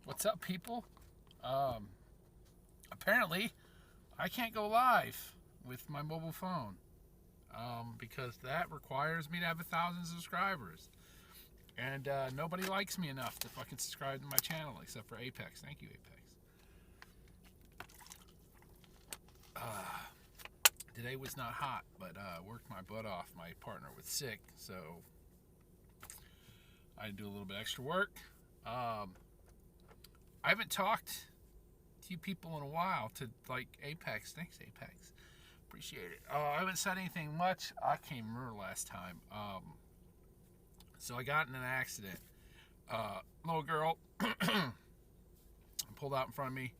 What's up, people? Um, Apparently, I can't go live with my mobile phone because that requires me to have 1,000 subscribers. And nobody likes me enough to fucking subscribe to my channel except for Apex. Thank you, Apex. Today was not hot, but worked my butt off. My partner was sick, so I had to do a little bit extra work. I haven't talked to you people in a while, to like Apex. Thanks, Apex. Appreciate it. I haven't said anything much. I can't remember last time. So I got in an accident. Little girl pulled out in front of me.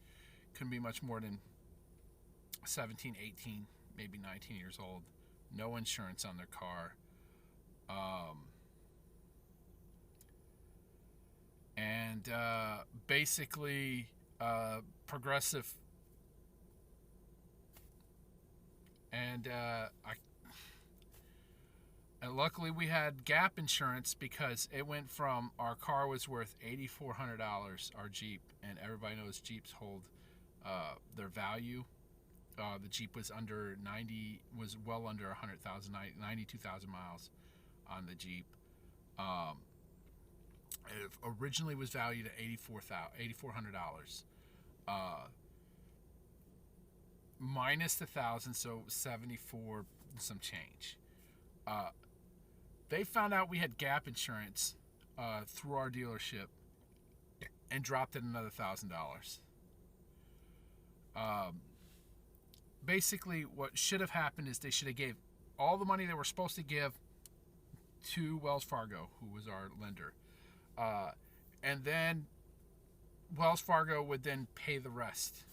Couldn't be much more than 17, 18, maybe 19 years old. No insurance on their car. And basically, Progressive. And and luckily we had Gap insurance because it went from, our car was worth $8,400, our Jeep, and everybody knows Jeeps hold their value. The Jeep was well under 100,000, 92,000 miles on the Jeep. It originally was valued at $8,400. Minus the 1,000, so 74 some change. They found out we had Gap insurance through our dealership and dropped it another $1,000. Basically, what should have happened is they should have gave all the money they were supposed to give to Wells Fargo, who was our lender, and then Wells Fargo would then pay the rest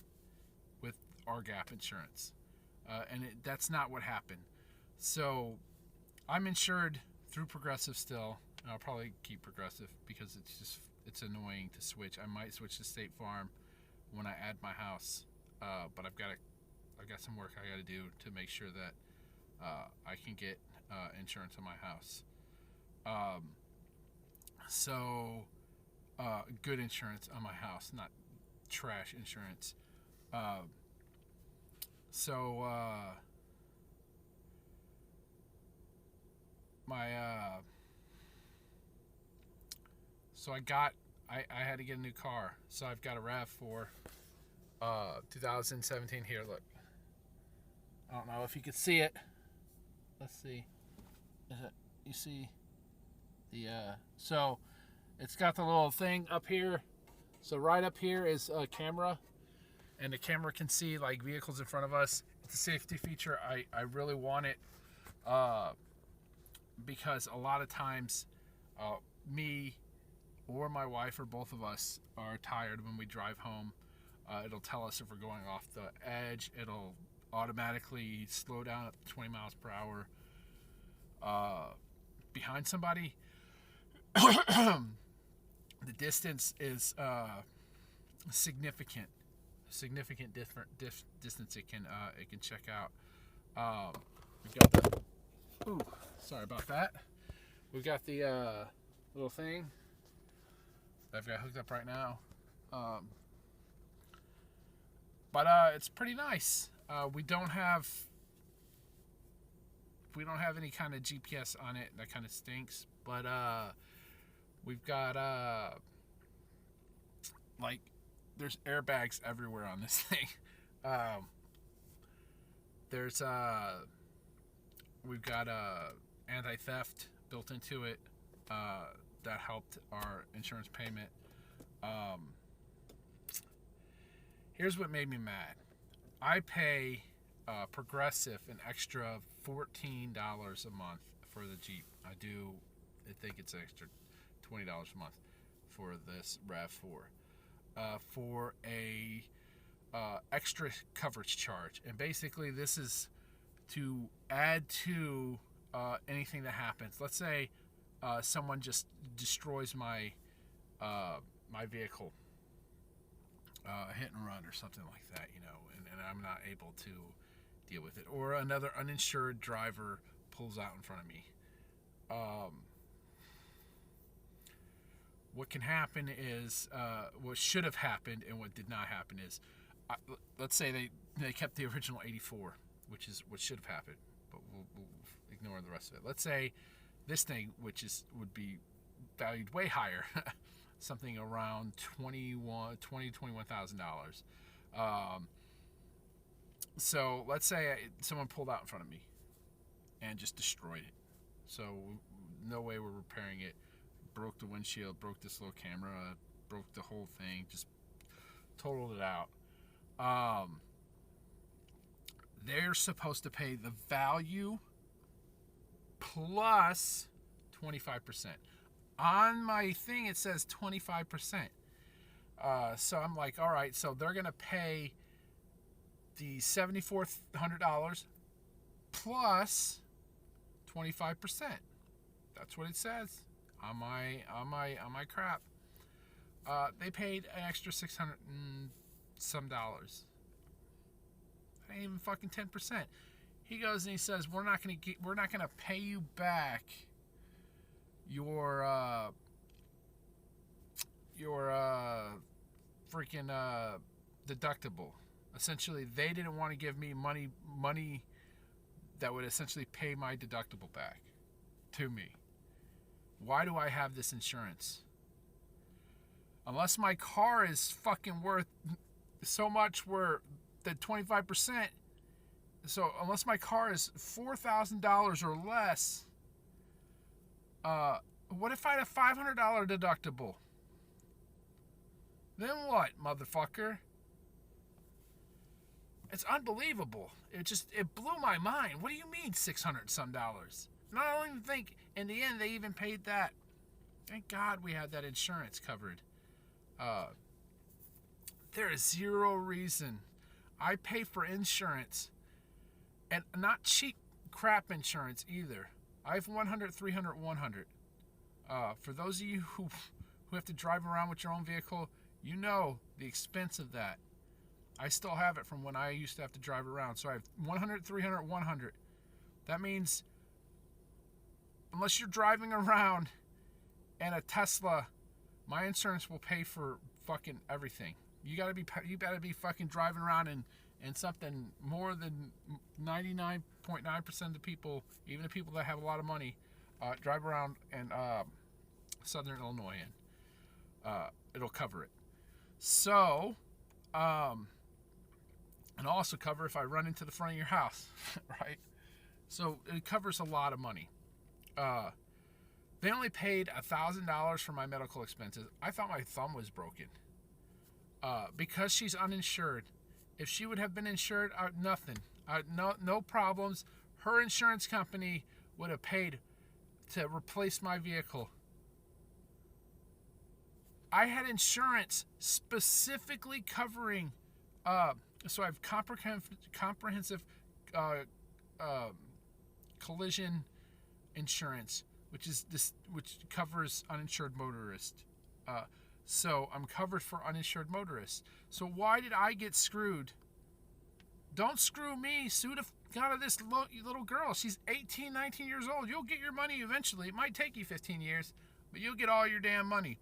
with our Gap insurance, that's not what happened. So I'm insured through Progressive still, and I'll probably keep Progressive because it's annoying to switch. I might switch to State Farm when I add my house, but I've got some work I got to do to make sure that I can get insurance on my house. So good insurance on my house, not trash insurance. So I had to get a new car. So I've got a RAV4 2017 here. Look, I don't know if you can see it. Let's see. You see the so it's got the little thing up here. So right up here is a camera, and the camera can see like vehicles in front of us. It's a safety feature. I really want it because a lot of times me or my wife or both of us are tired when we drive home. It'll tell us if we're going off the edge. It'll automatically slow down at 20 miles per hour behind somebody. The distance is significant different distance it can check out. We've got the sorry about that. We've got the little thing that I've got hooked up right now. But it's pretty nice. We don't have any kind of GPS on it. That kind of stinks. But we've got like, there's airbags everywhere on this thing. There's we've got anti-theft built into it that helped our insurance payment. Here's what made me mad. I pay Progressive an extra $14 a month for the Jeep. I think it's an extra $20 a month for this RAV4 for a extra coverage charge. And basically this is to add to anything that happens. Let's say someone just destroys my vehicle, hit and run or something like that, and I'm not able to deal with it, or another uninsured driver pulls out in front of me. what can happen is, what should have happened and what did not happen is, let's say they kept the original 84, which is what should have happened, but we'll ignore the rest of it. Let's say this thing, which would be valued way higher, something around $21,000. So let's say someone pulled out in front of me and just destroyed it. So no way we're repairing it. Broke the windshield, broke this little camera, broke the whole thing, just totaled it out. They're supposed to pay the value plus 25%. On my thing, it says 25%. So I'm like, all right, so they're going to pay the $7,400 plus 25%. That's what it says on my crap. They paid an extra $600 and some dollars. That ain't even fucking 10%. He goes and he says, we're not gonna pay you back your freaking deductible. Essentially, they didn't want to give me money that would essentially pay my deductible back to me. Why do I have this insurance? Unless my car is fucking worth so much where the 25%, so unless my car is $4,000 or less, what if I had a $500 deductible? Then what, motherfucker? It's unbelievable. It blew my mind. What do you mean $600 some dollars? And I don't even think in the end they even paid that. Thank God we had that insurance covered. There is zero reason. I pay for insurance, and not cheap crap insurance either. I have 100, 300, 100. For those of you who have to drive around with your own vehicle, you know the expense of that. I still have it from when I used to have to drive around. So I have 100, 300, 100. That means unless you're driving around in a Tesla, my insurance will pay for fucking everything. You better be fucking driving around in something more than 99.9% of the people, even the people that have a lot of money, drive around in Southern Illinois, and it'll cover it. So, and it'll also cover if I run into the front of your house, right? So it covers a lot of money. They only paid $1,000 for my medical expenses. I thought my thumb was broken. Because she's uninsured. If she would have been insured, nothing. No problems. Her insurance company would have paid to replace my vehicle. I had insurance specifically covering, so I have comprehensive collision insurance, which covers uninsured motorists. So I'm covered for uninsured motorists. So why did I get screwed? Don't screw me. Sue the God of this little girl. She's 18, 19 years old. You'll get your money eventually. It might take you 15 years, but you'll get all your damn money.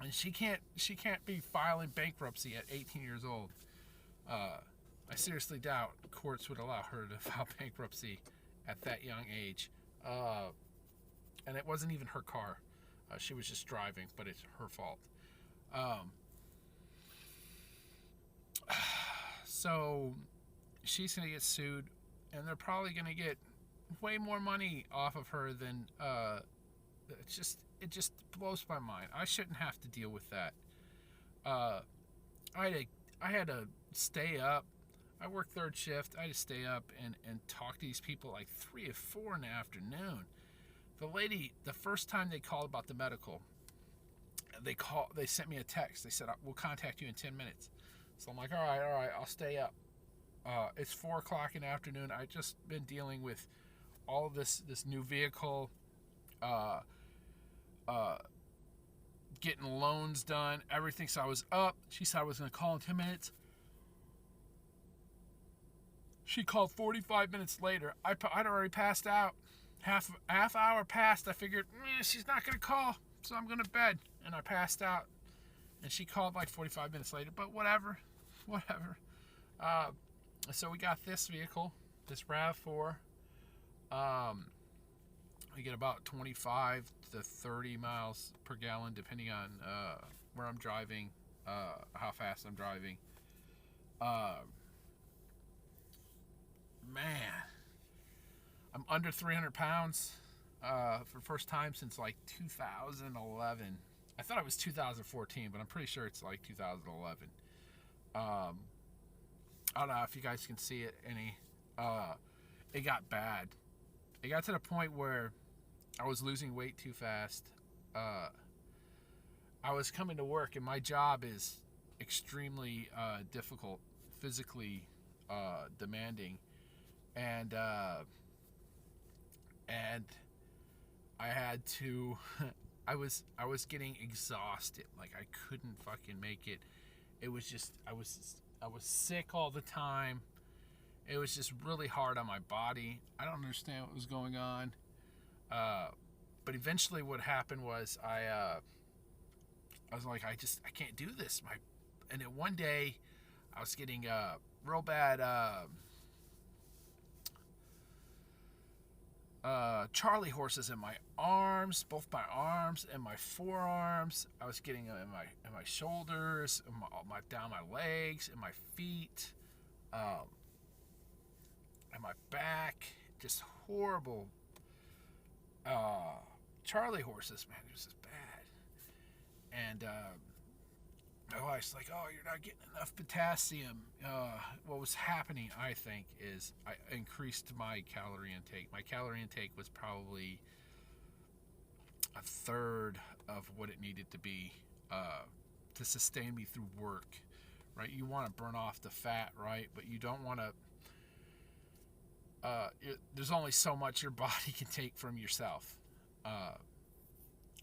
And she can't be filing bankruptcy at 18 years old. I seriously doubt courts would allow her to file bankruptcy at that young age. And it wasn't even her car. She was just driving, but it's her fault. So she's going to get sued, and they're probably going to get way more money off of her than it just blows my mind. I shouldn't have to deal with that. I had to stay up. I work third shift. I had to stay up and talk to these people like 3 or 4 in the afternoon. The lady, the first time they called about the medical, they sent me a text. They said, we'll contact you in 10 minutes. So I'm like, all right, I'll stay up. It's 4 o'clock in the afternoon. I just been dealing with all of this new vehicle, getting loans done, everything. So I was up. She said I was going to call in 10 minutes. She called 45 minutes later. I'd already passed out. Half hour passed. I figured, she's not going to call. So I'm going to bed, and I passed out, and she called like 45 minutes later, but whatever. Uh, so we got this vehicle, this RAV4. We get about 25 to 30 miles per gallon, depending on where I'm driving, how fast I'm driving. Man, I'm under 300 pounds for the first time since like 2011. I thought it was 2014, but I'm pretty sure it's like 2011. I don't know if you guys can see it any. It got bad. It got to the point where I was losing weight too fast. I was coming to work, and my job is extremely difficult, physically demanding, and I had to. I was getting exhausted. Like I couldn't fucking make it. It was just I was sick all the time. It was just really hard on my body. I don't understand what was going on. But eventually, what happened was I was like, I can't do this. And then one day, I was getting real bad Charlie horses in my arms, both my arms and my forearms. I was getting them in my shoulders, down my legs, and my feet, and my back. Just horrible Charlie horses, man. It was just bad. And my wife's like, "Oh, you're not getting enough potassium." What was happening, I think, is I increased my calorie intake. My calorie intake was probably a third of what it needed to be to sustain me through work. Right? You want to burn off the fat, right? But you don't want to. There's only so much your body can take from yourself.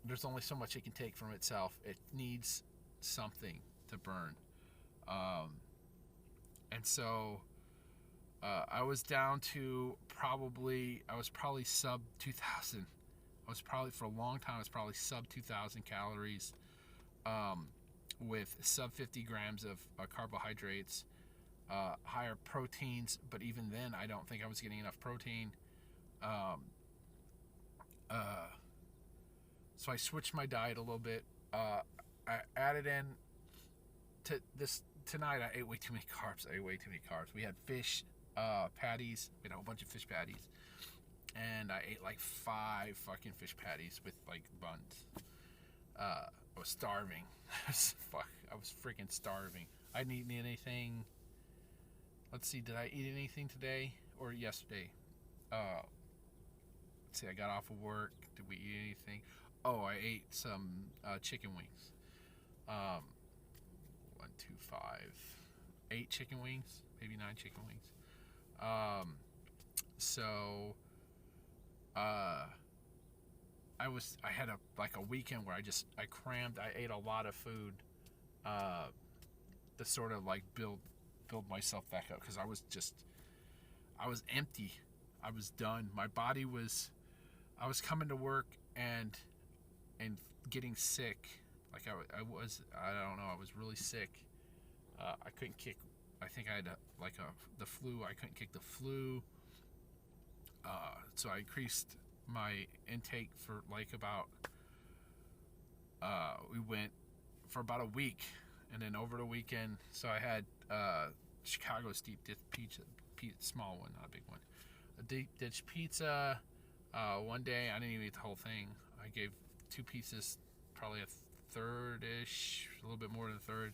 There's only so much it can take from itself. It needs something to burn. And so I was down to I was probably sub 2,000. For a long time, I was probably sub 2,000 calories with sub 50 grams of carbohydrates, higher proteins, but even then, I don't think I was getting enough protein. So I switched my diet a little bit. I added in to this tonight. I ate way too many carbs. We had fish patties. We had a whole bunch of fish patties, and I ate like 5 fucking fish patties with like buns. I was starving. I was freaking starving. I didn't eat anything. Let's see. Did I eat anything today or yesterday? Let's see. I got off of work. Did we eat anything? Oh, I ate some chicken wings. 1, 2, 5, 8 chicken wings, maybe 9 chicken wings. So I had a weekend where I crammed. I ate a lot of food to sort of like build myself back up, because I was empty. I was done. My body was. I was coming to work and getting sick. Like I don't know. I was really sick. I couldn't kick. I think I had the flu. I couldn't kick the flu. So I increased my intake for like about. We went for about a week, and then over the weekend. So I had Chicago's deep dish pizza, small one, not a big one. A deep dish pizza. One day I didn't even eat the whole thing. I gave 2 pieces, probably a third-ish, a little bit more than a third,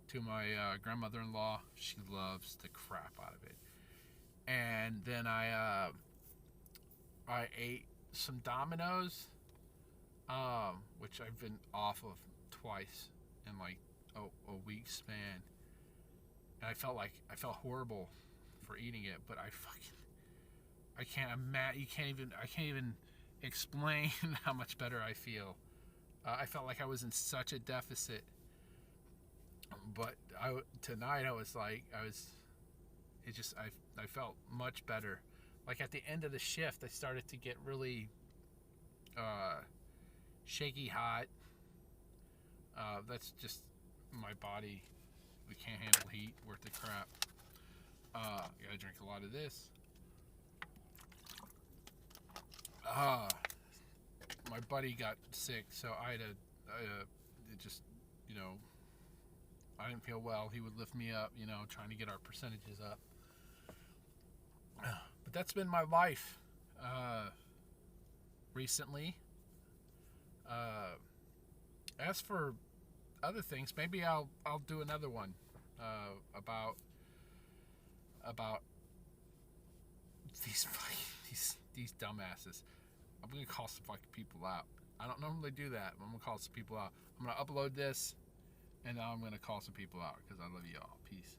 to my grandmother-in-law. She loves the crap out of it. And then I ate some Domino's, which I've been off of twice in like a week span. And I felt horrible for eating it, but I can't even explain how much better I feel. I felt like I was in such a deficit, but tonight I felt much better. Like at the end of the shift, I started to get really shaky hot. That's just my body. We can't handle heat. Worth the crap. Gotta drink a lot of this. My buddy got sick, so I had it just, you know, I didn't feel well. He would lift me up, you know, trying to get our percentages up. But that's been my life recently. As for other things, maybe I'll do another one about these these dumbasses. I'm gonna call some fucking people out. I don't normally do that, but I'm gonna call some people out. I'm gonna upload this, and now I'm gonna call some people out because I love you all. Peace.